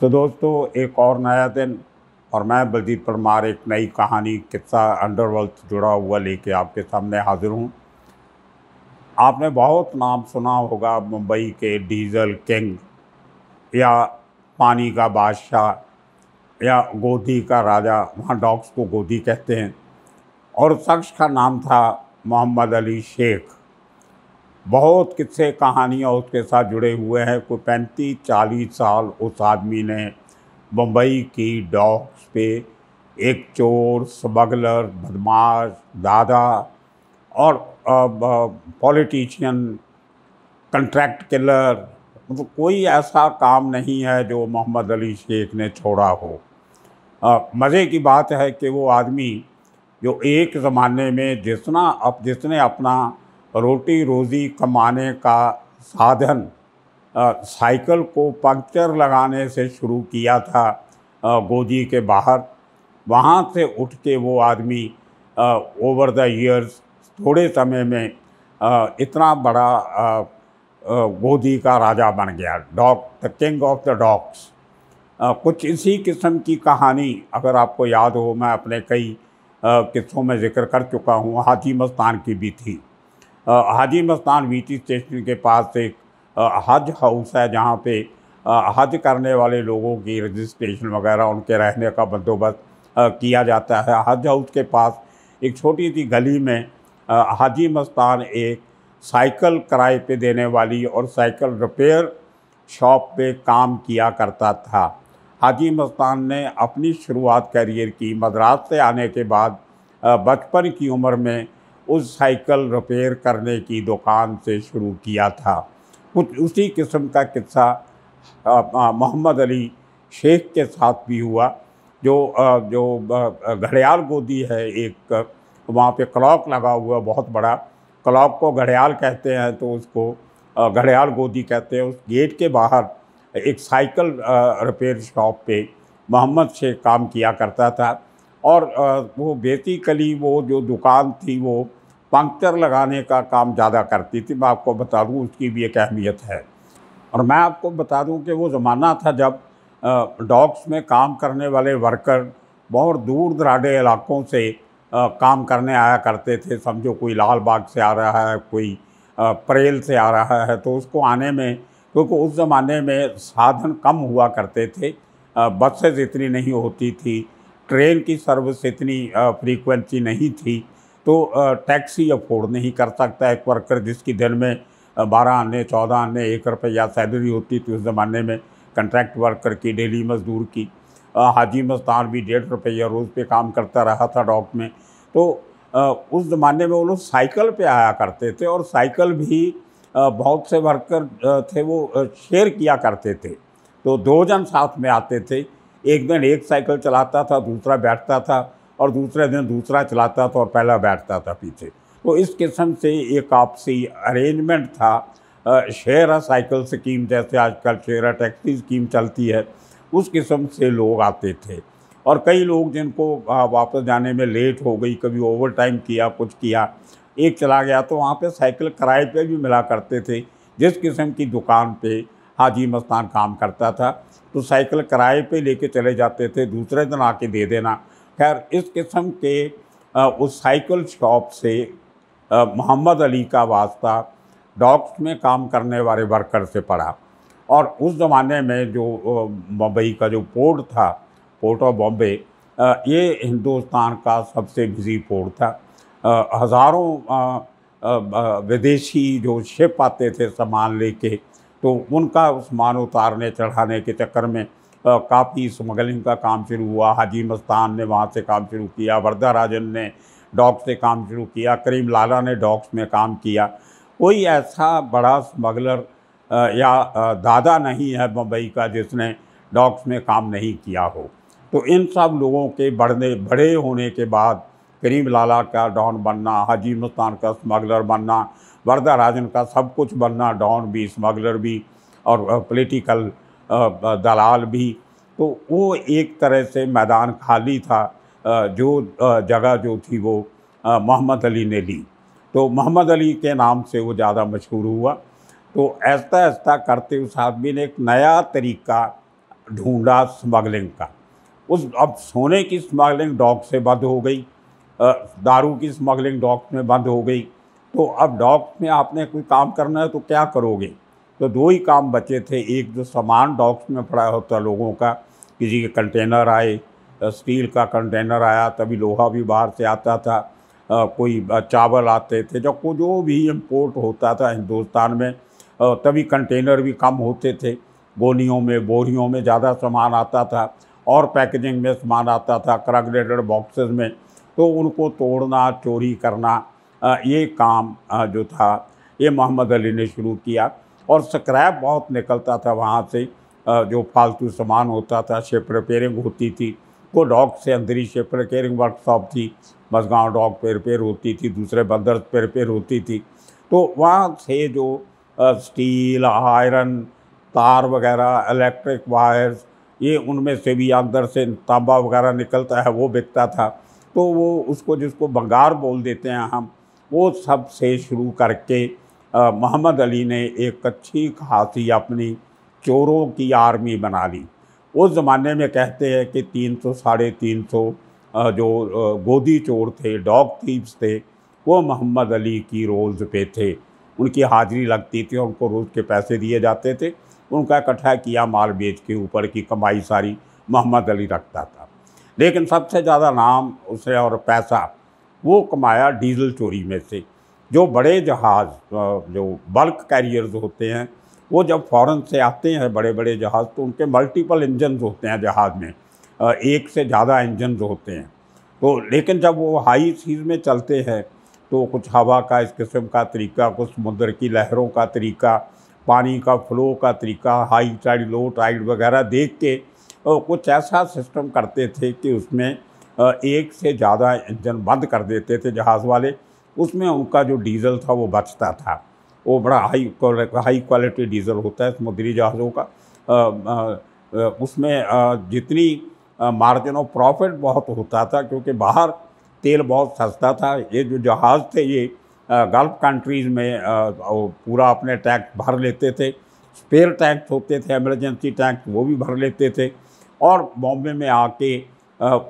तो दोस्तों, एक और नया दिन और मैं बलजीत परमार एक नई कहानी किस्सा अंडरवर्ल्ड से जुड़ा हुआ लेके आपके सामने हाजिर हूँ। आपने बहुत नाम सुना होगा मुंबई के डीजल किंग या पानी का बादशाह या गोदी का राजा। वहाँ डॉग्स को गोदी कहते हैं। और उस शख्स का नाम था मोहम्मद अली शेख। बहुत किस्से कहानियाँ उसके साथ जुड़े हुए हैं। कोई 35-40 साल उस आदमी ने मुंबई की डॉक्स पे एक चोर, स्मगलर, बदमाश, दादा और पॉलिटिशियन, कंट्रैक्ट किलर, मतलब कोई ऐसा काम नहीं है जो मोहम्मद अली शेख ने छोड़ा हो। मज़े की बात है कि वो आदमी जो एक ज़माने में जिसने अपना रोटी रोज़ी कमाने का साधन साइकिल को पंक्चर लगाने से शुरू किया था गोदी के बाहर, वहाँ से उठ के वो आदमी ओवर द ईयर्स थोड़े समय में इतना बड़ा गोदी का राजा बन गया, the king of the dogs. कुछ इसी किस्म की कहानी अगर आपको याद हो, मैं अपने कई किस्सों में जिक्र कर चुका हूँ। हाजी मस्तान की भी थी। हाजी मस्तान वीटी स्टेशन के पास एक हज हाउस है जहाँ पे हज करने वाले लोगों की रजिस्ट्रेशन वगैरह, उनके रहने का बंदोबस्त किया जाता है। हज हाउस के पास एक छोटी सी गली में हाजी मस्तान एक साइकिल किराए पे देने वाली और साइकिल रिपेयर शॉप पे काम किया करता था। हाजी मस्तान ने अपनी शुरुआत करियर की मद्रास से आने के बाद बचपन की उम्र में उस साइकिल रिपेयर करने की दुकान से शुरू किया था। कुछ उसी किस्म का किस्सा मोहम्मद अली शेख के साथ भी हुआ। जो घड़ियाल गोदी है, एक वहाँ पे क्लॉक लगा हुआ बहुत बड़ा, क्लॉक को घड़ियाल कहते हैं तो उसको घड़ियाल गोदी कहते हैं। उस गेट के बाहर एक साइकिल रिपेयर शॉप पे मोहम्मद शेख काम किया करता था। और वो बेसिकली वो जो दुकान थी वो पंक्चर लगाने का काम ज़्यादा करती थी। मैं आपको बता दूँ उसकी भी एक अहमियत है। और मैं आपको बता दूं कि वो ज़माना था जब डॉक्स में काम करने वाले वर्कर बहुत दूर दराडे इलाकों से काम करने आया करते थे। समझो कोई लाल बाग से आ रहा है, कोई परेल से आ रहा है, तो उसको आने में, क्योंकि उस ज़माने में साधन कम हुआ करते थे, बसेज इतनी नहीं होती थी, ट्रेन की सर्विस इतनी फ्रीक्वेंसी नहीं थी, तो टैक्सी अफोर्ड नहीं कर सकता एक वर्कर जिसकी दिन में 12 आने, 14 आने, 1 रुपया सैलरी होती थी उस ज़माने में कंट्रैक्ट वर्कर की, डेली मजदूर की। हाजी मस्तान भी 1.5 रुपया रोज़ पे काम करता रहा था डॉक में। तो उस ज़माने में वो लोग साइकिल पे आया करते थे और साइकिल भी बहुत से वर्कर थे वो शेयर किया करते थे। तो 2 जन साथ में आते थे। एक दिन एक साइकिल चलाता था, दूसरा बैठता था, और दूसरे दिन दूसरा चलाता था और पहला बैठता था पीछे। तो इस किस्म से एक आपसी अरेंजमेंट था। शेयर अ साइकिल स्कीम, जैसे आजकल शेयर अ टैक्सी स्कीम चलती है, उस किस्म से लोग आते थे। और कई लोग जिनको वापस जाने में लेट हो गई, कभी ओवर टाइम किया, कुछ किया, एक चला गया, तो वहाँ पे साइकिल किराए पे भी मिला करते थे। जिस किस्म की दुकान पे हाजी मस्तान काम करता था तो साइकिल किराए पे लेके चले जाते थे, दूसरे दिन आके दे देना। खैर, इस किस्म के उस साइकिल शॉप से मोहम्मद अली का वास्ता डॉक्स में काम करने वाले वर्कर से पड़ा। और उस ज़माने में जो मुंबई का जो पोर्ट था, पोर्ट ऑफ बॉम्बे, ये हिंदुस्तान का सबसे बिजी पोर्ट था। हज़ारों विदेशी जो शिप आते थे सामान लेके, तो उनका सामान उतारने चढ़ाने के चक्कर में काफ़ी स्मगलिंग का काम शुरू हुआ। हाजी मस्तान ने वहाँ से काम शुरू किया, वरदा राजन ने डॉक्स से काम शुरू किया, करीम लाला ने डॉक्स में काम किया। कोई ऐसा बड़ा स्मगलर या दादा नहीं है मुंबई का जिसने डॉक्स में काम नहीं किया हो। तो इन सब लोगों के बड़े होने के बाद करीम लाला का डॉन बनना, हाजी मस्तान का स्मगलर बनना, वरदा राजन का सब कुछ बनना, डॉन भी, स्मगलर भी और पॉलिटिकल दलाल भी, तो वो एक तरह से मैदान खाली था। जो जगह जो थी वो मोहम्मद अली ने ली, तो मोहम्मद अली के नाम से वो ज़्यादा मशहूर हुआ। तो ऐसा ऐसा करते उस आदमी ने एक नया तरीका ढूंढा स्मगलिंग का। उस अब सोने की स्मगलिंग डॉक से बंद हो गई, दारू की स्मगलिंग डॉक में बंद हो गई। तो अब डॉक में आपने कोई काम करना है तो क्या करोगे? तो दो ही काम बचे थे। एक जो सामान डॉक्स में पड़ा होता लोगों का, किसी के कंटेनर आए, स्टील का कंटेनर आया तभी लोहा भी बाहर से आता था, कोई चावल आते थे, जब को जो भी इम्पोर्ट होता था हिंदुस्तान में तभी कंटेनर भी कम होते थे, गोनियों में बोरियों में ज़्यादा सामान आता था और पैकेजिंग में सामान आता था करगनेटेड बॉक्सेस में। तो उनको तोड़ना, चोरी करना, ये काम जो था ये मोहम्मद अली ने शुरू किया। और स्क्रैप बहुत निकलता था वहाँ से, जो फालतू सामान होता था, शिप रिपेयरिंग होती थी, वो डॉक से अंदर ही शिप रिपेयरिंग वर्कशॉप थी, मझगाँव डॉक पे रिपेयर होती थी, दूसरे बंदर पे रिपेयर होती थी। तो वहाँ से जो स्टील, आयरन, तार वगैरह, इलेक्ट्रिक वायर्स, ये उनमें से भी अंदर से तांबा वगैरह निकलता है, वो बिकता था। तो वो उसको, जिसको बंगार बोल देते हैं हम, वो सब से शुरू करके मोहम्मद अली ने एक अच्छी खासी अपनी चोरों की आर्मी बना ली। उस ज़माने में कहते हैं कि 300 साढ़े 300 जो गोदी चोर थे, डॉग थीव्स थे, वो मोहम्मद अली की रोल्स पे थे। उनकी हाजिरी लगती थी और उनको रोज़ के पैसे दिए जाते थे। उनका इकट्ठा किया माल बेच के ऊपर की कमाई सारी मोहम्मद अली रखता था। लेकिन सबसे ज़्यादा नाम उसे और पैसा वो कमाया डीजल चोरी में से। जो बड़े जहाज़, जो बल्क कैरियर्स होते हैं, वो जब फ़ॉरेन से आते हैं बड़े बड़े जहाज़, तो उनके मल्टीपल इंजन होते हैं जहाज़ में, एक से ज़्यादा इंजन होते हैं। तो लेकिन जब वो हाई सीज़ में चलते हैं तो कुछ हवा का इस किस्म का तरीका, कुछ समुद्र की लहरों का तरीका, पानी का फ़्लो का तरीका, हाई टाइड लो टाइड वगैरह देख के कुछ ऐसा सिस्टम करते थे कि उसमें एक से ज़्यादा इंजन बंद कर देते थे जहाज़ वाले। उसमें उनका जो डीज़ल था वो बचता था। वो बड़ा हाई क्वालिटी डीज़ल होता है समुद्री जहाज़ों का। उसमें जितनी मार्जिन ऑफ प्रॉफिट बहुत होता था, क्योंकि बाहर तेल बहुत सस्ता था। ये जो जहाज़ थे ये गल्फ़ कंट्रीज़ में पूरा अपने टैंक भर लेते थे। स्पेयर टैंक्स होते थे, इमरजेंसी टैंक, वो भी भर लेते थे। और बॉम्बे में आके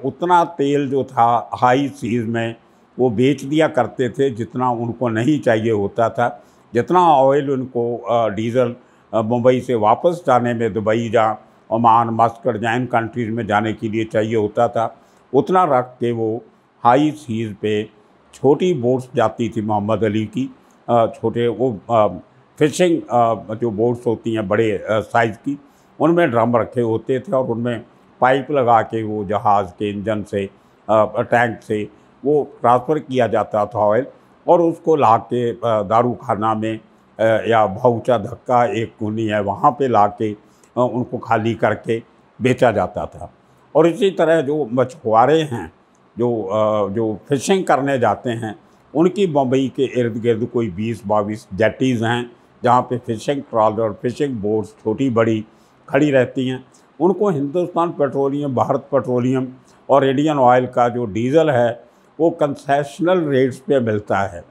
उतना तेल जो था हाई सीज़ में वो बेच दिया करते थे जितना उनको नहीं चाहिए होता था। जितना ऑयल उनको डीज़ल मुंबई से वापस जाने में, दुबई या ओमान, मस्कट या इन कंट्रीज़ में जाने के लिए चाहिए होता था, उतना रख के वो हाई सीज़ पे छोटी बोट्स जाती थी मोहम्मद अली की, छोटे वो फिशिंग जो बोट्स होती हैं बड़े साइज़ की, उनमें ड्रम रखे होते थे और उनमें पाइप लगा के वो जहाज़ के इंजन से, टैंक से वो ट्रांसफ़र किया जाता था ऑयल, और उसको ला के दारू खाना में या भाऊचा धक्का एक कुनी है वहाँ पे ला के उनको खाली करके बेचा जाता था। और इसी तरह जो मछुआरे हैं, जो फिशिंग करने जाते हैं, उनकी बम्बई के इर्द गिर्द कोई 20-22 जेटीज़ हैं जहाँ पे फिशिंग ट्रॉलर, फिशिंग बोट्स छोटी बड़ी खड़ी रहती हैं। उनको हिंदुस्तान पेट्रोलियम, भारत पेट्रोलियम और इंडियन ऑयल का जो डीज़ल है वो कंसेशनल रेट्स पे मिलता है।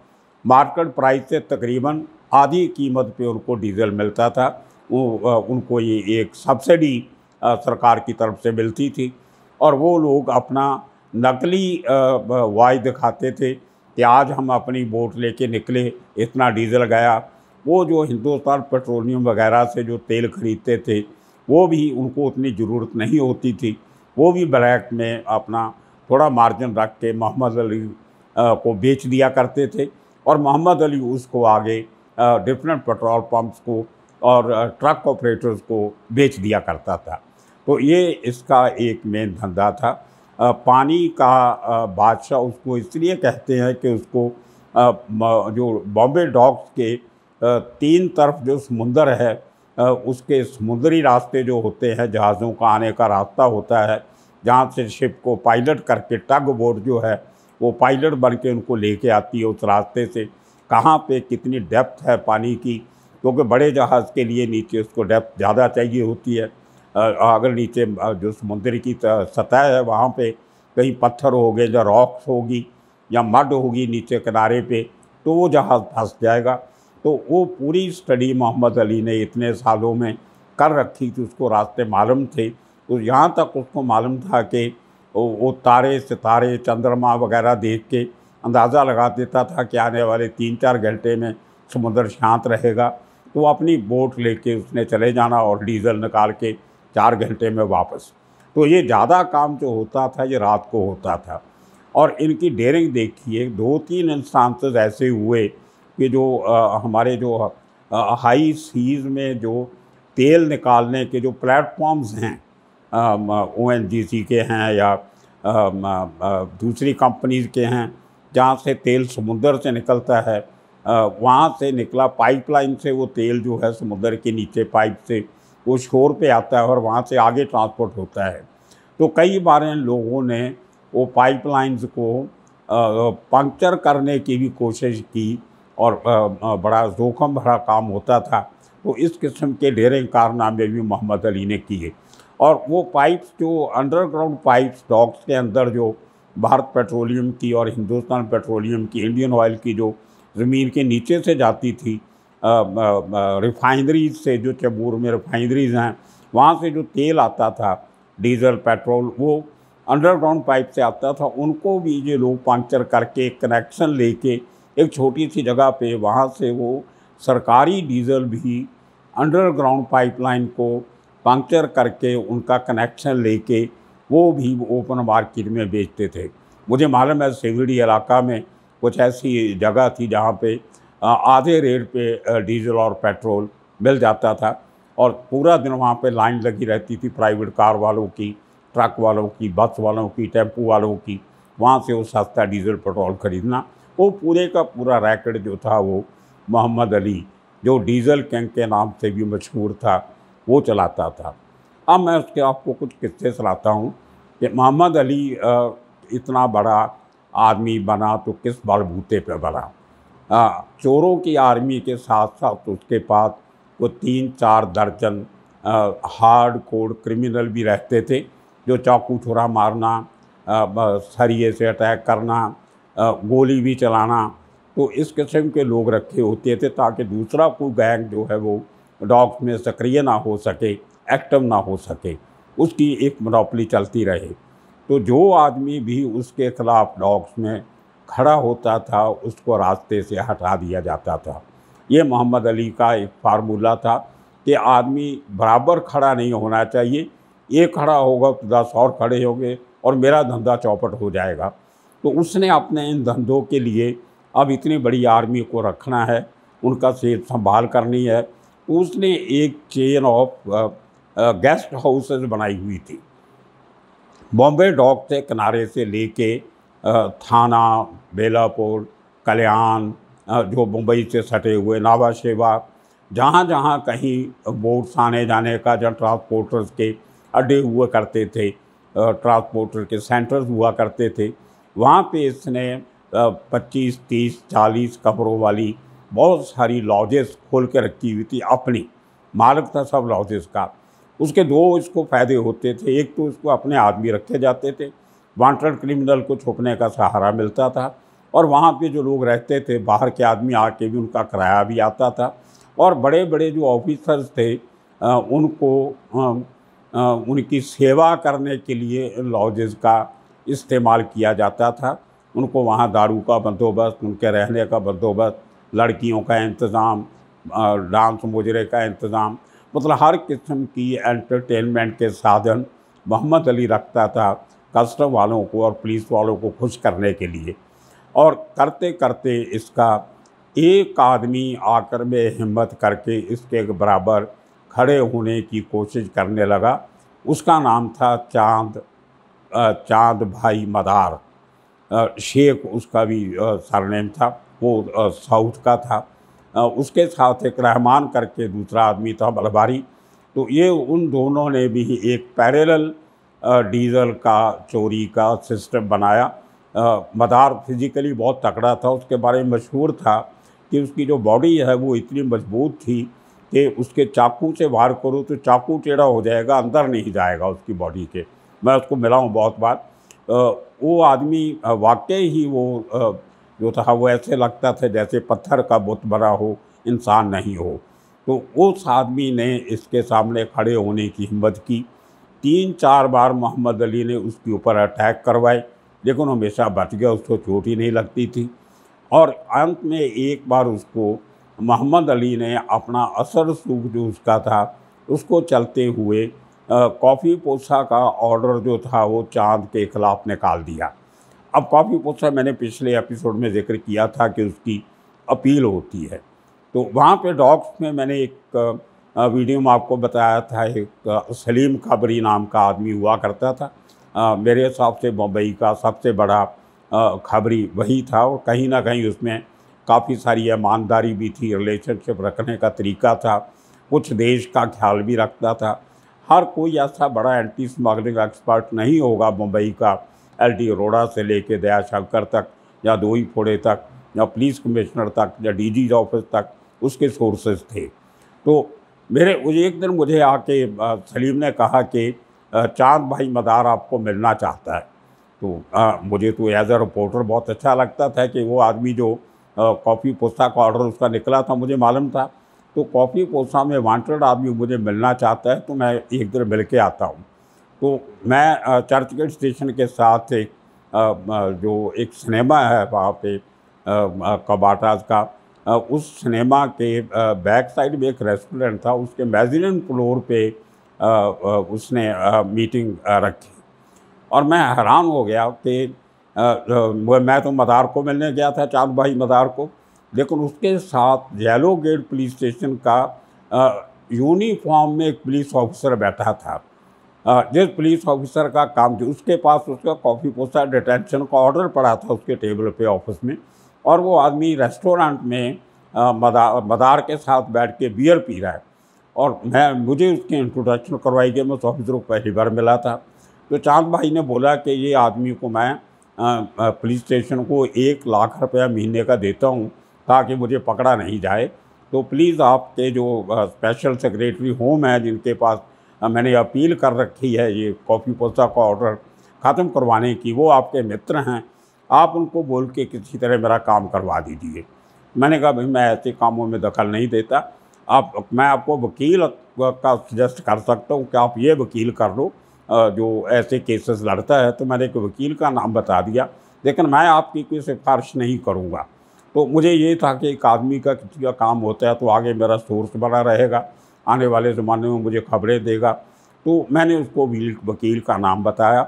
मार्केट प्राइस से तकरीबन आधी कीमत पे उनको डीज़ल मिलता था। वो उनको ये एक सब्सिडी सरकार की तरफ से मिलती थी, और वो लोग अपना नकली वाय दिखाते थे कि आज हम अपनी बोट लेके निकले, इतना डीज़ल गया। वो जो हिंदुस्तान पेट्रोलियम वगैरह से जो तेल खरीदते थे वो भी उनको उतनी ज़रूरत नहीं होती थी, वो भी ब्लैक में अपना थोड़ा मार्जिन रख के मोहम्मद अली को बेच दिया करते थे, और मोहम्मद अली उसको आगे डिफरेंट पेट्रोल पंप्स को और ट्रक ऑपरेटर्स को बेच दिया करता था। तो ये इसका एक मेन धंधा था। पानी का बादशाह उसको इसलिए कहते हैं कि उसको जो बॉम्बे डॉक्स के 3 तरफ जो समुंदर है, उसके समुद्री रास्ते जो होते हैं, जहाज़ों का आने का रास्ता होता है, जहाँ से शिप को पायलट करके टग बोट जो है वो पायलट बन के उनको लेके आती है उस रास्ते से, कहाँ पे कितनी डेप्थ है पानी की, क्योंकि बड़े जहाज़ के लिए नीचे उसको डेप्थ ज़्यादा चाहिए होती है। अगर नीचे जो समुद्र की सतह है वहाँ पे कहीं पत्थर हो गए या रॉक्स होगी या मड होगी नीचे किनारे पे, तो वो जहाज़ फंस जाएगा। तो वो पूरी स्टडी मोहम्मद अली ने इतने सालों में कर रखी थी, उसको रास्ते मालूम थे। तो यहाँ तक उसको मालूम था कि वो तारे सितारे चंद्रमा वगैरह देख के अंदाज़ा लगा देता था कि आने वाले 3-4 घंटे में समुद्र शांत रहेगा। तो अपनी बोट लेके उसने चले जाना और डीजल निकाल के 4 घंटे में वापस। तो ये ज़्यादा काम जो होता था ये रात को होता था। और इनकी डेयरिंग देखिए, 2-3 इंस्टांसेस ऐसे हुए कि जो हमारे जो हाई सीज़ में जो तेल निकालने के जो प्लेटफॉर्म्स हैं, ONGC के हैं या दूसरी कंपनीज़ के हैं, जहाँ से तेल समुद्र से निकलता है, वहाँ से निकला पाइपलाइन से वो तेल जो है समुद्र के नीचे पाइप से वो शोर पे आता है और वहाँ से आगे ट्रांसपोर्ट होता है। तो कई बार इन लोगों ने वो पाइपलाइंस को पंक्चर करने की भी कोशिश की और बड़ा जोखिम भरा काम होता था। तो इस किस्म के ढेर कारनामे भी मोहम्मद अली ने किए। और वो पाइप्स जो अंडरग्राउंड पाइप्स डॉक्स के अंदर जो भारत पेट्रोलियम की और हिंदुस्तान पेट्रोलियम की, इंडियन ऑयल की जो ज़मीन के नीचे से जाती थी रिफाइनरीज से, जो चबूर में रिफाइनरीज हैं, वहाँ से जो तेल आता था डीजल पेट्रोल वो अंडरग्राउंड पाइप से आता था। उनको भी ये लोग पंक्चर करके कनेक्शन लेके एक छोटी सी जगह पे वहाँ से वो सरकारी डीजल भी अंडरग्राउंड पाइपलाइन को पंक्चर करके उनका कनेक्शन लेके वो भी ओपन मार्केट में बेचते थे। मुझे मालूम है सेवड़ी इलाका में कुछ ऐसी जगह थी जहाँ पे आधे रेट पे डीजल और पेट्रोल मिल जाता था और पूरा दिन वहाँ पे लाइन लगी रहती थी प्राइवेट कार वालों की, ट्रक वालों की, बस वालों की, टेम्पो वालों की, वहाँ से वो सस्ता डीजल पेट्रोल ख़रीदना। वो पूरे का पूरा रैकेट जो था वो मोहम्मद अली, जो डीजल किंग के नाम से भी मशहूर था, वो चलाता था। अब मैं उसके आपको कुछ किस्से सुनाता हूँ कि मोहम्मद अली इतना बड़ा आदमी बना तो किस बलबूते पे बना। चोरों की आर्मी के साथ साथ उसके पास वो 3-4 दर्जन हार्ड कोर क्रिमिनल भी रहते थे, जो चाकू छुरा मारना, सरिये से अटैक करना, गोली भी चलाना। तो इस किस्म के लोग रखे होते थे ताकि दूसरा कोई गैंग जो है वो डॉग्स में सक्रिय ना हो सके, एक्टिव ना हो सके, उसकी एक मोनोपोली चलती रहे। तो जो आदमी भी उसके ख़िलाफ़ डॉग्स में खड़ा होता था उसको रास्ते से हटा दिया जाता था। ये मोहम्मद अली का एक फार्मूला था कि आदमी बराबर खड़ा नहीं होना चाहिए, ये खड़ा होगा तो 10 और खड़े होंगे और मेरा धंधा चौपट हो जाएगा। तो उसने अपने इन धंधों के लिए अब इतनी बड़ी आर्मी को रखना है, उनका सेहत संभाल करनी है, तो उसने एक चेन ऑफ गेस्ट हाउसेस बनाई हुई थी। बॉम्बे डॉक के किनारे से लेके थाना, बेलापुर, कल्याण, जो मुंबई से सटे हुए नावा शेवा, जहाँ जहाँ कहीं बोट्स आने जाने का, जहाँ ट्रांसपोर्टर्स के अड्डे हुआ करते थे, ट्रांसपोर्टर के सेंटर्स हुआ करते थे, वहाँ पे इसने 25, 30, 40 कमरों वाली बहुत सारी लॉजेस खोल के रखी हुई थी। अपनी मालिक था सब लॉजेस का। उसके दो इसको फ़ायदे होते थे, एक तो इसको अपने आदमी रखे जाते थे, वांटेड क्रिमिनल को छुपने का सहारा मिलता था, और वहाँ पे जो लोग रहते थे बाहर के आदमी आके भी उनका किराया भी आता था, और बड़े बड़े जो ऑफिसर्स थे उनको उनकी सेवा करने के लिए लॉजेस का इस्तेमाल किया जाता था। उनको वहाँ दारू का बंदोबस्त, उनके रहने का बंदोबस्त, लड़कियों का इंतज़ाम, डांस मुजरे का इंतज़ाम, मतलब हर किस्म की एंटरटेनमेंट के साधन मोहम्मद अली रखता था कस्टम वालों को और पुलिस वालों को खुश करने के लिए। और करते करते इसका एक आदमी आकर में हिम्मत करके इसके बराबर खड़े होने की कोशिश करने लगा। उसका नाम था चांद भाई मदार, शेख उसका भी सरनेम था, वो साउथ का था। उसके साथ एक रहमान करके दूसरा आदमी था बलबारी। तो ये उन दोनों ने भी एक पैरेलल डीजल का चोरी का सिस्टम बनाया। मदार फिज़िकली बहुत तगड़ा था, उसके बारे में मशहूर था कि उसकी जो बॉडी है वो इतनी मजबूत थी कि उसके चाकू से वार करो तो चाकू टेढ़ा हो जाएगा, अंदर नहीं जाएगा उसकी बॉडी के। मैं उसको मिला हूँ बहुत बार। वो आदमी वाकई ही वो जो था वो ऐसे लगता था जैसे पत्थर का बुत बना हो, इंसान नहीं हो। तो उस आदमी ने इसके सामने खड़े होने की हिम्मत की। 3-4 बार मोहम्मद अली ने उसके ऊपर अटैक करवाए, लेकिन हमेशा बच गया, उसको चोट ही नहीं लगती थी। और अंत में एक बार उसको मोहम्मद अली ने अपना असर रसूख जो उसका था उसको चलते हुए कॉफ़ी पोसा का ऑर्डर जो था वो चांद के ख़िलाफ़ निकाल दिया। अब कॉफ़ी पोसा मैंने पिछले एपिसोड में ज़िक्र किया था कि उसकी अपील होती है, तो वहाँ पे डॉक्स में मैंने एक वीडियो में आपको बताया था, एक सलीम खबरी नाम का आदमी हुआ करता था। मेरे हिसाब से मुंबई का सबसे बड़ा खबरी वही था, और कहीं ना कहीं उसमें काफ़ी सारी ईमानदारी भी थी, रिलेशनशिप रखने का तरीका था, कुछ देश का ख्याल भी रखता था। हर कोई ऐसा बड़ा एंटी स्मगलिंग एक्सपर्ट नहीं होगा मुंबई का, LD अरोड़ा से लेके दयाशंकर तक, या दो ही फोड़े तक, या पुलिस कमिश्नर तक, या DG ऑफिस तक उसके सोर्सेज थे। तो एक दिन मुझे आके सलीम ने कहा कि चांद भाई मदार आपको मिलना चाहता है। तो मुझे तो एज अ रिपोर्टर बहुत अच्छा लगता था कि वो आदमी जो कॉफ़ी पोसा का ऑर्डर उसका निकला था मुझे मालूम था, तो कॉफ़ी पोसा में वांटेड आदमी मुझे मिलना चाहता है, तो मैं एक दिन मिल के आता हूँ। तो मैं चर्चगेट स्टेशन के साथ एक जो एक सिनेमा है वहाँ पे कबाटाज का, उस सिनेमा के बैक साइड में एक रेस्टोरेंट था, उसके मेज़ानिन फ्लोर पे उसने मीटिंग रखी। और मैं हैरान हो गया कि मैं तो मदार को मिलने गया था, चांद भाई मदार को, लेकिन उसके साथ येलो गेट पुलिस स्टेशन का यूनिफॉर्म में एक पुलिस ऑफिसर बैठा था। जिस पुलिस ऑफिसर का काम थी, उसके पास उसका कॉफ़ी पोसा डिटेंशन का ऑर्डर पड़ा था उसके टेबल पे ऑफिस में, और वो आदमी रेस्टोरेंट में मदार के साथ बैठ के बियर पी रहा है। और मुझे उसकी इंट्रोडक्शन करवाई गई, मैं उस ऑफिसर को पहली बार मिला था। तो चांद भाई ने बोला कि ये आदमी को मैं पुलिस स्टेशन को 1 लाख रुपया महीने का देता हूँ ताकि मुझे पकड़ा नहीं जाए, तो प्लीज़ आपके जो स्पेशल सेक्रेटरी होम है जिनके पास मैंने अपील कर रखी है ये कॉफ़ी पोसा का ऑर्डर ख़त्म करवाने की, वो आपके मित्र हैं, आप उनको बोल के किसी तरह मेरा काम करवा दीजिए। मैंने कहा भाई मैं ऐसे कामों में दखल नहीं देता, मैं आपको वकील का सजेस्ट कर सकता हूँ कि आप ये वकील कर लो जो ऐसे केसेस लड़ता है। तो मैंने एक वकील का नाम बता दिया, लेकिन मैं आपकी कोई सिफारिश नहीं करूँगा। तो मुझे ये था कि एक आदमी का किसी का काम होता है तो आगे मेरा सोर्स बना रहेगा, आने वाले ज़माने में मुझे खबरें देगा। तो मैंने उसको वकील का नाम बताया,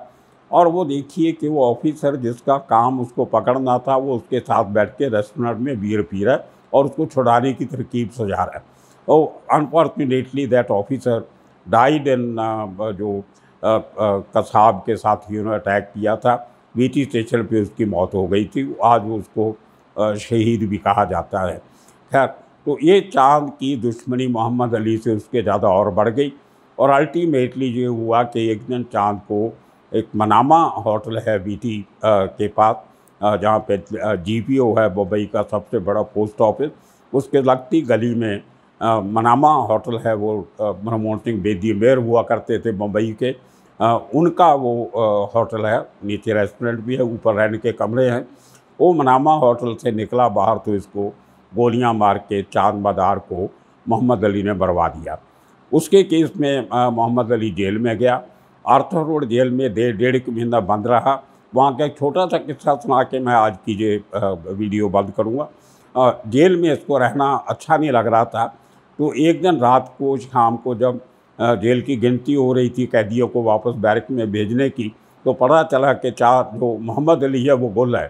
और वो देखिए कि वो ऑफिसर जिसका काम उसको पकड़ना था वो उसके साथ बैठ के रेस्टोरेंट में बियर पी रहा है और उसको छुड़ाने की तरकीब सजा रहा है। और unfortunately that officer died in जो कसाब के साथियों ने अटैक किया था, VT स्टेशन पे उसकी मौत हो गई थी। आज वो उसको शहीद भी कहा जाता है। खैर, तो ये चांद की दुश्मनी मोहम्मद अली से उसके ज़्यादा और बढ़ गई, और अल्टीमेटली ये हुआ कि एक दिन चांद को एक मनामा होटल है VT के पास, जहाँ पे GPO है मुंबई का सबसे बड़ा पोस्ट ऑफिस, उसके लगती गली में मनामा होटल है। वो मनमोहन सिंह बेदी मेयर हुआ करते थे मुंबई के, उनका वो होटल है, नीचे रेस्टोरेंट भी है, ऊपर रहने के कमरे हैं। वो मनामा होटल से निकला बाहर तो इसको गोलियां मार के चांद मदार को मोहम्मद अली ने मरवा दिया। उसके केस में मोहम्मद अली जेल में गया, आर्थर रोड जेल में 1.5 महीना बंद रहा। वहाँ का एक छोटा सा किस्सा सुना के मैं आज की वीडियो बंद करूँगा। जेल में इसको रहना अच्छा नहीं लग रहा था, तो एक दिन रात को शाम को जब जेल की गिनती हो रही थी कैदियों को वापस बैरक में भेजने की, तो पता चला कि जो मोहम्मद अली है वो गुल है।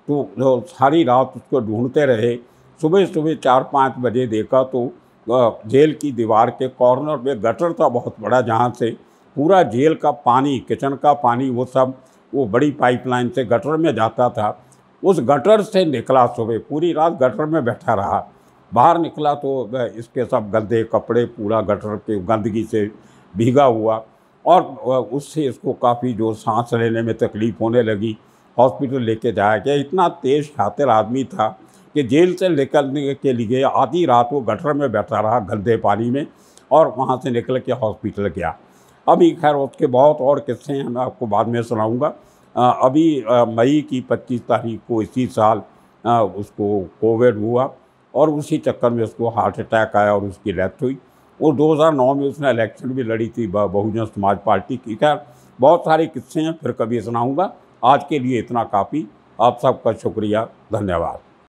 तो सारी रात उसको ढूंढते रहे। सुबह 4-5 बजे देखा तो जेल की दीवार के कॉर्नर में गटर था बहुत बड़ा, जहाँ से पूरा जेल का पानी, किचन का पानी, वो बड़ी पाइपलाइन से गटर में जाता था। उस गटर से निकला, सुबह पूरी रात गटर में बैठा रहा। बाहर निकला तो इसके सब गंदे कपड़े पूरा गटर के गंदगी से भीगा हुआ, और उससे इसको काफ़ी जो सांस लेने में तकलीफ़ होने लगी। हॉस्पिटल लेके जाया गया। इतना तेज़ शातिर आदमी था कि जेल से निकलने के लिए आधी रात वो गटर में बैठा रहा गंदे पानी में, और वहाँ से निकल के हॉस्पिटल गया। अभी खैर उसके बहुत और किस्से हैं, मैं आपको बाद में सुनाऊँगा। अभी मई की 25 तारीख को इसी साल उसको कोविड हुआ, और उसी चक्कर में उसको हार्ट अटैक आया और उसकी डेथ हुई। और 2009 में उसने इलेक्शन भी लड़ी थी बहुजन समाज पार्टी की। खैर बहुत सारे किस्से हैं, फिर कभी सुनाऊंगा। आज के लिए इतना काफ़ी। आप सबका शुक्रिया, धन्यवाद।